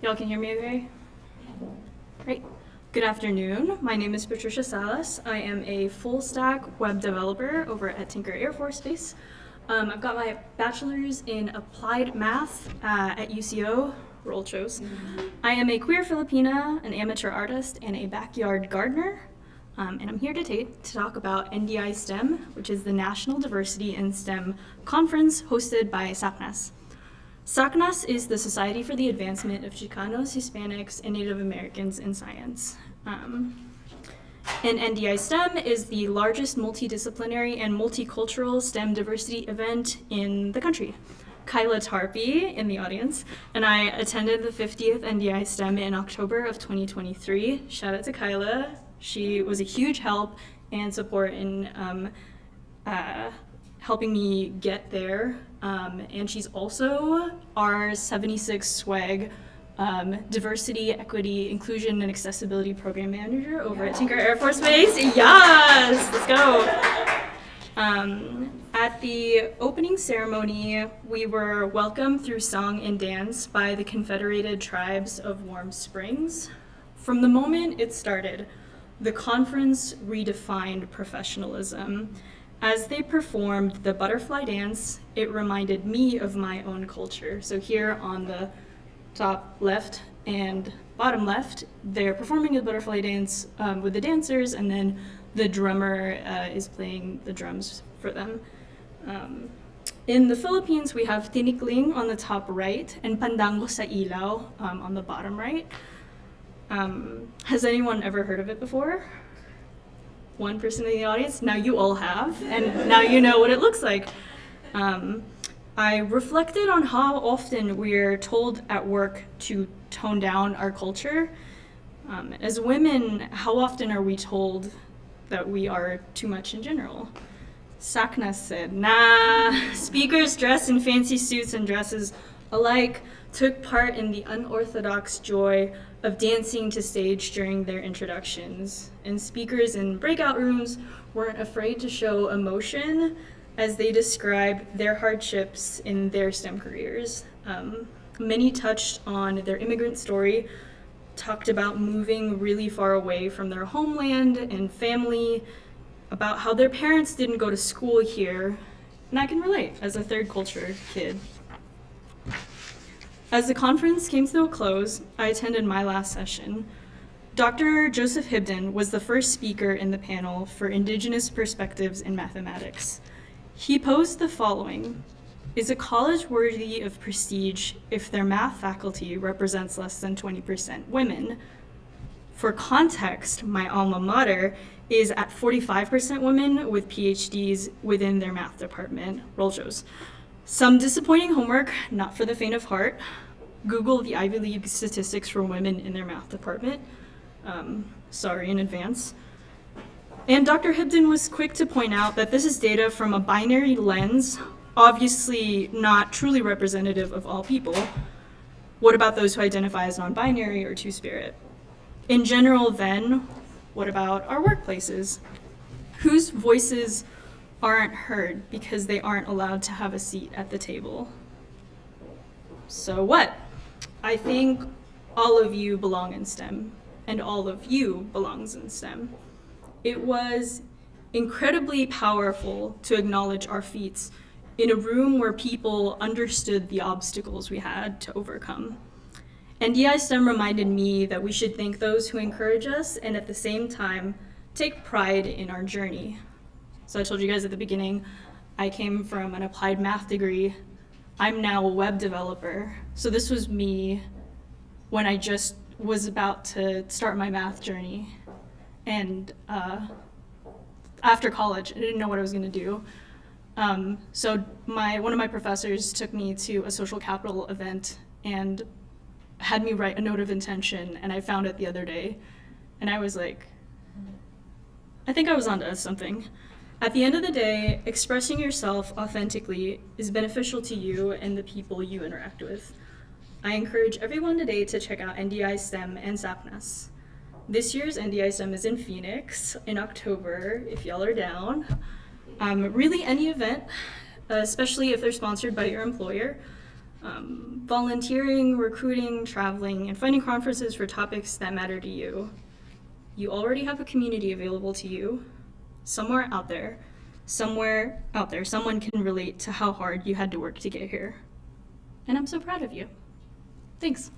Y'all can hear me okay? Great. Good afternoon. My name is Patricia Salas. I am a full stack web developer over at Tinker Air Force Base. I've got my bachelor's in applied math at UCO, roll shows. I am a queer Filipina, an amateur artist, and a backyard gardener. And I'm here to talk about NDI STEM, which is the National Diversity in STEM conference hosted by SACNAS. SACNAS is the Society for the Advancement of Chicanos, Hispanics, and Native Americans in Science. And NDI STEM is the largest multidisciplinary and multicultural STEM diversity event in the country. Kyla Tarpey in the audience, and I attended the 50th NDI STEM in October of 2023. Shout out to Kyla. She was a huge help and support in helping me get there. And she's also our 76 SWAG Diversity, Equity, Inclusion, and Accessibility Program Manager over at Tinker Air Force Base. Yes, let's go. At the opening ceremony, we were welcomed through song and dance by the Confederated Tribes of Warm Springs. From the moment it started, the conference redefined professionalism. As they performed the butterfly dance, it reminded me of my own culture. So here on the top left and bottom left, they're performing the butterfly dance with the dancers, and then the drummer is playing the drums for them. In the Philippines, we have tinikling on the top right and pandango sa ilaw on the bottom right. Has anyone ever heard of it before? One person in the audience? Now you all have, and now you know what it looks like. I reflected on how often we're told at work to tone down our culture. As women, how often are we told that we are too much in general? SACNAS said, nah, speakers dressed in fancy suits and dresses alike took part in the unorthodox joy of dancing to stage during their introductions. And speakers in breakout rooms weren't afraid to show emotion as they described their hardships in their STEM careers. Many touched on their immigrant story, talked about moving really far away from their homeland and family, about how their parents didn't go to school here, and I can relate as a third culture kid. As the conference came to a close, I attended my last session. Dr. Joseph Hibden was the first speaker in the panel for Indigenous Perspectives in Mathematics. He posed the following: is a college worthy of prestige if their math faculty represents less than 20% women? For context, my alma mater is at 45% women with PhDs within their math department. Roll shows. Some disappointing homework, not for the faint of heart. Google the Ivy League statistics for women in their math department. Sorry in advance. And Dr. Hibden was quick to point out that this is data from a binary lens, obviously not truly representative of all people. What about those who identify as non-binary or two-spirit? In general, then, what about our workplaces? Whose voices aren't heard because they aren't allowed to have a seat at the table? So what? I think all of you belong in STEM, and all of you belongs in STEM. It was incredibly powerful to acknowledge our feats in a room where people understood the obstacles we had to overcome. NDI STEM reminded me that we should thank those who encourage us and at the same time take pride in our journey. So I told you guys at the beginning, I came from an applied math degree. I'm now a web developer. So this was me when I just was about to start my math journey. And after college, I didn't know what I was gonna do. So one of my professors took me to a social capital event and had me write a note of intention, and I found it the other day. And I was like, I think I was onto something. At the end of the day, expressing yourself authentically is beneficial to you and the people you interact with. I encourage everyone today to check out NDI STEM and SACNAS. This year's NDI STEM is in Phoenix in October, if y'all are down. Really any event, especially if they're sponsored by your employer. volunteering, recruiting, traveling, and finding conferences for topics that matter to you. You already have a community available to you. Somewhere out there, someone can relate to how hard you had to work to get here. And I'm so proud of you. Thanks.